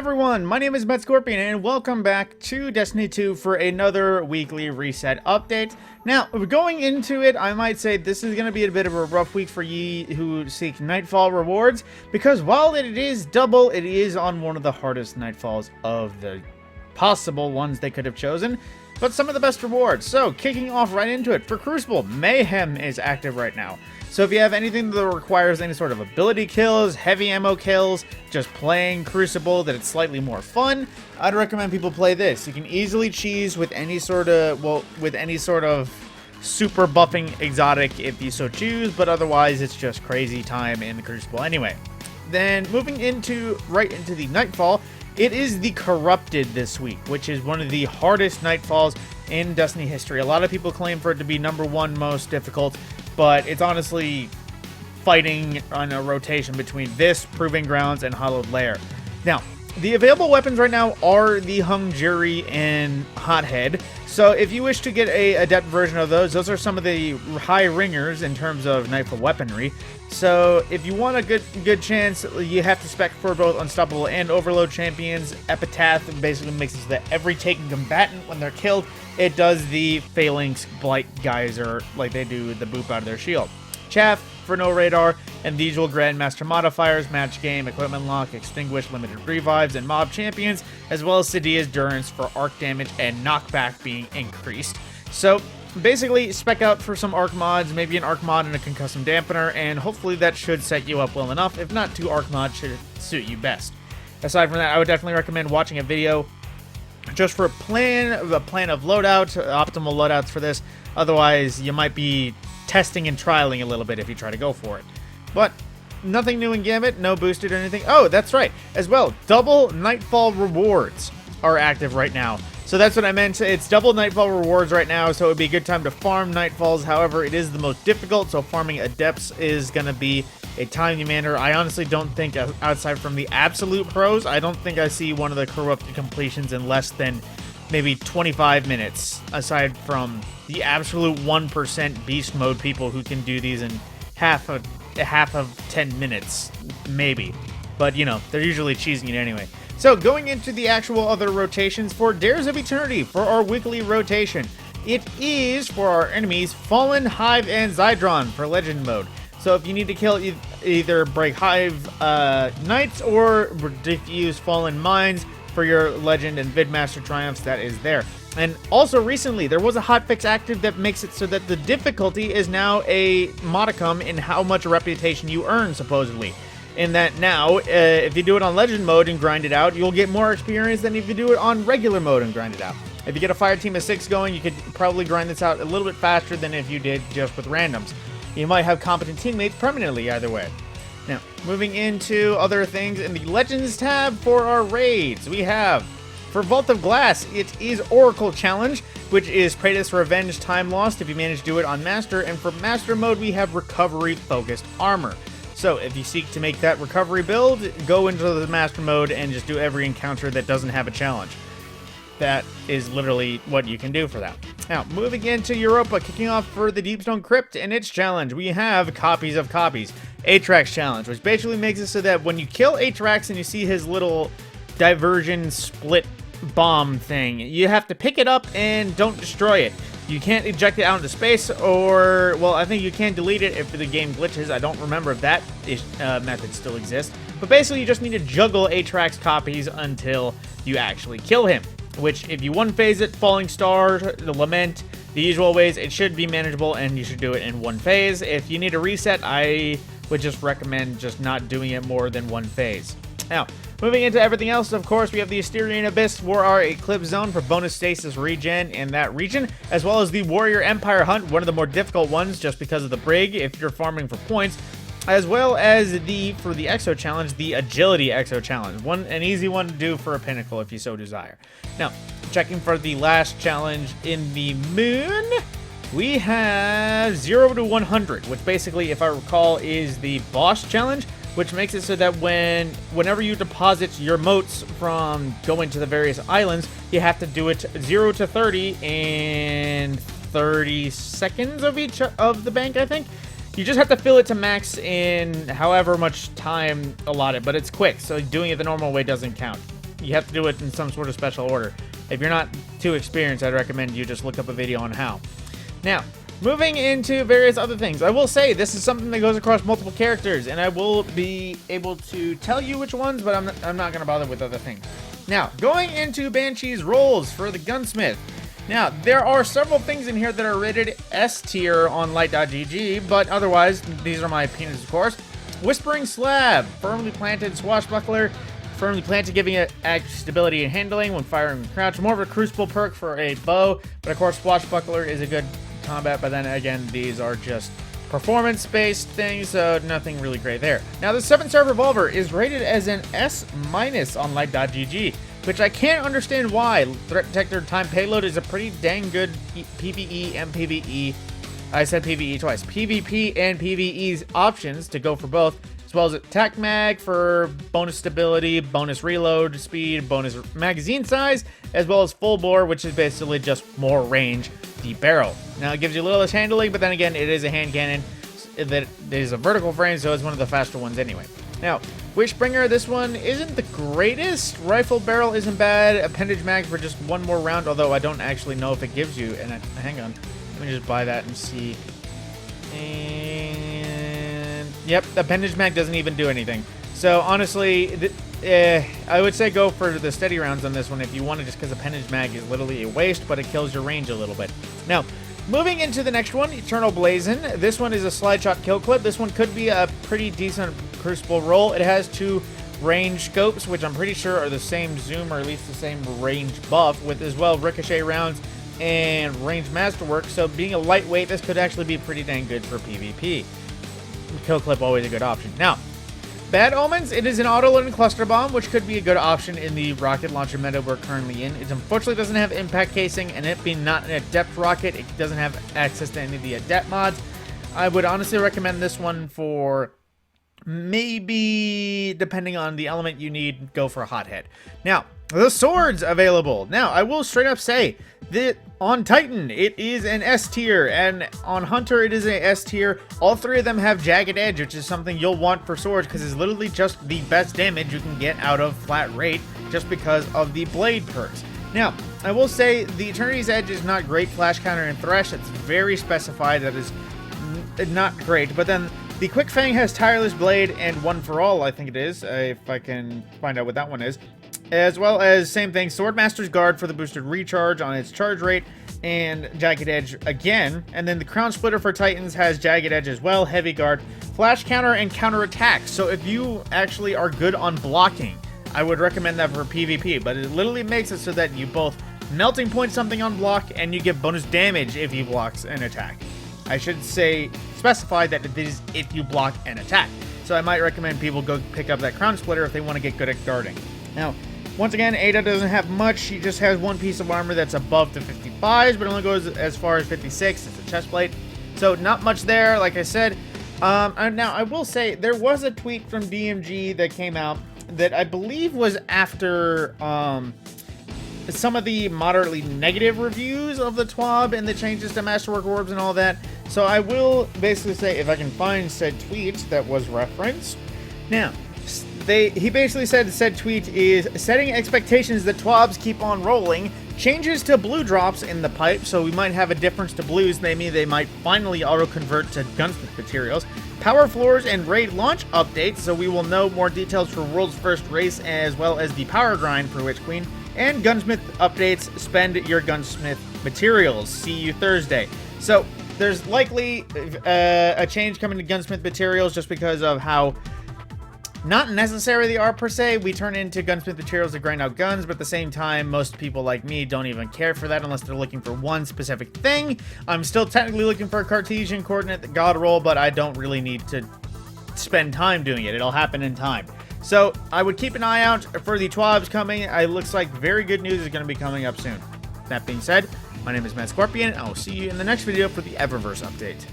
everyone, my name is Met Scorpion and welcome back to Destiny 2 for another weekly reset update. Now, going into it, I might say this is going to be a bit of a rough week for ye who seek Nightfall rewards, because while it is double, it is on one of the hardest Nightfalls of the possible ones they could have chosen, but some of the best rewards. So, kicking off right into it, for Crucible, Mayhem is active right now. So if you have anything that requires any sort of ability kills, heavy ammo kills, just playing Crucible that it's slightly more fun, I'd recommend people play this. You can easily cheese with any sort of, super buffing exotic if you so choose, but otherwise it's just crazy time in the Crucible anyway. Then moving right into the Nightfall, it is the Corrupted this week, which is one of the hardest Nightfalls in Destiny history. A lot of people claim for it to be #1 most difficult, but it's honestly fighting on a rotation between this, Proving Grounds, and Hollowed Lair. Now, the available weapons right now are the Hung Jury and Hothead, so if you wish to get a adept version of those are some of the high ringers in terms of Nightfall weaponry. So if you want a good chance, you have to spec for both Unstoppable and Overload champions. Epitaph basically makes it so that every taken combatant, when they're killed, it does the Phalanx Blight Geyser, like they do the boop out of their shield. Chaff for no radar, and the usual Grandmaster modifiers, Match Game, Equipment Lock, Extinguish, Limited Revives, and Mob Champions, as well as Sadia's Durance for arc damage and knockback being increased. So basically, spec out for some arc mods, maybe an arc mod and a concussive dampener, and hopefully that should set you up well enough. If not, 2 arc mods should suit you best. Aside from that, I would definitely recommend watching a video just for a plan of loadout, optimal loadouts for this. Otherwise, you might be testing and trialing a little bit if you try to go for it. But nothing new in Gambit, no boosted or anything. Oh, that's right. As well, double Nightfall rewards are active right now. So that's what I meant. It's double Nightfall rewards right now, so it would be a good time to farm Nightfalls. However, it is the most difficult, so farming Adepts is going to be a timely manner. I honestly don't think, outside from the absolute pros, I don't think I see one of the Corrupted completions in less than maybe 25 minutes, aside from the absolute 1% beast mode people who can do these in half of 10 minutes, maybe. But, you know, they're usually cheesing it anyway. So, going into the actual other rotations for Dares of Eternity, for our weekly rotation, it is for our enemies Fallen, Hive, and Zydron for Legend mode. So if you need to kill either break Hive Knights or defuse Fallen Mines for your Legend and Vidmaster Triumphs, that is there. And also recently, there was a hotfix active that makes it so that the difficulty is now a modicum in how much reputation you earn, supposedly. In that now, if you do it on Legend mode and grind it out, you'll get more experience than if you do it on regular mode and grind it out. If you get a fire team of 6 going, you could probably grind this out a little bit faster than if you did just with randoms. You might have competent teammates permanently either way. Now, moving into other things in the Legends tab for our raids, we have, for Vault of Glass, it is Oracle Challenge, which is Praetus Revenge Time Lost if you manage to do it on Master, and for Master mode, we have Recovery Focused Armor. So, if you seek to make that recovery build, go into the Master mode and just do every encounter that doesn't have a challenge. That is literally what you can do for that. Now, moving into Europa, kicking off for the Deepstone Crypt and its challenge, we have Copies of Copies. Atrax Challenge, which basically makes it so that when you kill Atrax and you see his little diversion split bomb thing, you have to pick it up and don't destroy it. You can't eject it out into space, or, well, I think you can delete it if the game glitches. I don't remember if that method still exists. But basically, you just need to juggle Atrax copies until you actually kill him. Which, if you one-phase it, Falling Star, the Lament, the usual ways, it should be manageable, and you should do it in one phase. If you need a reset, I would just recommend just not doing it more than one phase. Now, moving into everything else, of course, we have the Asterian Abyss for our Eclipse Zone for bonus stasis regen in that region, as well as the Warrior Empire Hunt, one of the more difficult ones just because of the Brig if you're farming for points, as well as for the Exo Challenge, the Agility Exo Challenge, an easy one to do for a Pinnacle if you so desire. Now, checking for the last challenge in the Moon, we have 0 to 100, which basically, if I recall, is the Boss Challenge, which makes it so that whenever you deposit your motes from going to the various islands, you have to do it 0 to 30 in 30 seconds of each of the bank, I think. You just have to fill it to max in however much time allotted, but it's quick, so doing it the normal way doesn't count. you have to do it in some sort of special order. If you're not too experienced, I'd recommend you just look up a video on how. Now, moving into various other things, I will say this is something that goes across multiple characters, and I will be able to tell you which ones, but I'm not going to bother with other things. Now, going into Banshee's roles for the Gunsmith. Now, there are several things in here that are rated S tier on light.gg, but otherwise, these are my opinions, of course. Whispering Slab, firmly planted swashbuckler, firmly planted, giving it stability and handling when firing and crouch. More of a crucible perk for a bow, but of course, swashbuckler is a good combat, but then again, these are just performance-based things, so nothing really great there. Now, the 7-star revolver is rated as an S- on light.gg, which I can't understand why. Threat detector time payload is a pretty dang good PvE and PvE. I said PvE twice. PvP and PvE's options to go for both, as well as attack mag for bonus stability, bonus reload speed, bonus magazine size, as well as full bore, which is basically just more range, the barrel. Now, it gives you a little less handling, but then again, it is a hand cannon that is a vertical frame, so it's one of the faster ones anyway. Now, Wishbringer, this one isn't the greatest. Rifle barrel isn't bad. Appendage mag for just one more round, although I don't actually know if it gives you. And hang on, let me just buy that and see. And yep, appendage mag doesn't even do anything. So honestly, I would say go for the steady rounds on this one if you want to, just because appendage mag is literally a waste, but it kills your range a little bit. Now, moving into the next one, Eternal Blazon. This one is a slide shot kill clip. This one could be a pretty decent crucible roll. It has 2 range scopes, which I'm pretty sure are the same zoom, or at least the same range buff, with as well ricochet rounds and range masterwork. So being a lightweight, this could actually be pretty dang good for PvP. Kill clip, always a good option. Now, Bad Omens, it is an auto-loading cluster bomb, which could be a good option in the rocket launcher meta we're currently in. It unfortunately doesn't have impact casing, and it being not an adept rocket, it doesn't have access to any of the adept mods. I would honestly recommend this one for maybe, depending on the element you need, go for a hothead. Now, the swords available. Now, I will straight up say that on Titan, it is an S tier, and on Hunter, it is an S tier. All 3 of them have Jagged Edge, which is something you'll want for swords, because it's literally just the best damage you can get out of flat rate, just because of the blade perks. Now, I will say the Eternity's Edge is not great flash counter and thresh. It's very specified. That is not great, but then the Quick Fang has Tireless Blade and One for All, I think it is, if I can find out what that one is. As well as, same thing, Swordmaster's Guard for the boosted recharge on its charge rate, and Jagged Edge again. And then the Crown Splitter for Titans has Jagged Edge as well, Heavy Guard, Flash Counter, and Counter Attack. So if you actually are good on blocking, I would recommend that for PvP, but it literally makes it so that you both melting point something on block, and you get bonus damage if you block an attack. I should say, specify that it is if you block an attack. So I might recommend people go pick up that Crown Splitter if they want to get good at guarding. Now, once again, Ada doesn't have much. She just has 1 piece of armor that's above the 55s, but only goes as far as 56. It's a chest plate. So not much there, like I said. Now, I will say, there was a tweet from DMG that came out that I believe was after some of the moderately negative reviews of the TWAB and the changes to Masterwork Orbs and all that. So I will basically say, if I can find said tweet that was referenced. Now, he basically said said tweet is setting expectations that TWABs keep on rolling, changes to blue drops in the pipe, so we might have a difference to blues, maybe they might finally auto-convert to gunsmith materials, power floors and raid launch updates, so we will know more details for World's First Race, as well as the power grind for Witch Queen, and gunsmith updates, spend your gunsmith materials. See you Thursday. So there's likely a change coming to gunsmith materials just because of how not necessary they are per se. We turn into gunsmith materials to grind out guns, but at the same time, most people like me don't even care for that unless they're looking for one specific thing. I'm still technically looking for a Cartesian coordinate god roll, but I don't really need to spend time doing it. It'll happen in time. So I would keep an eye out for the TWABs coming. It looks like very good news is going to be coming up soon. That being said, my name is Matt Scorpion, and I will see you in the next video for the Eververse update.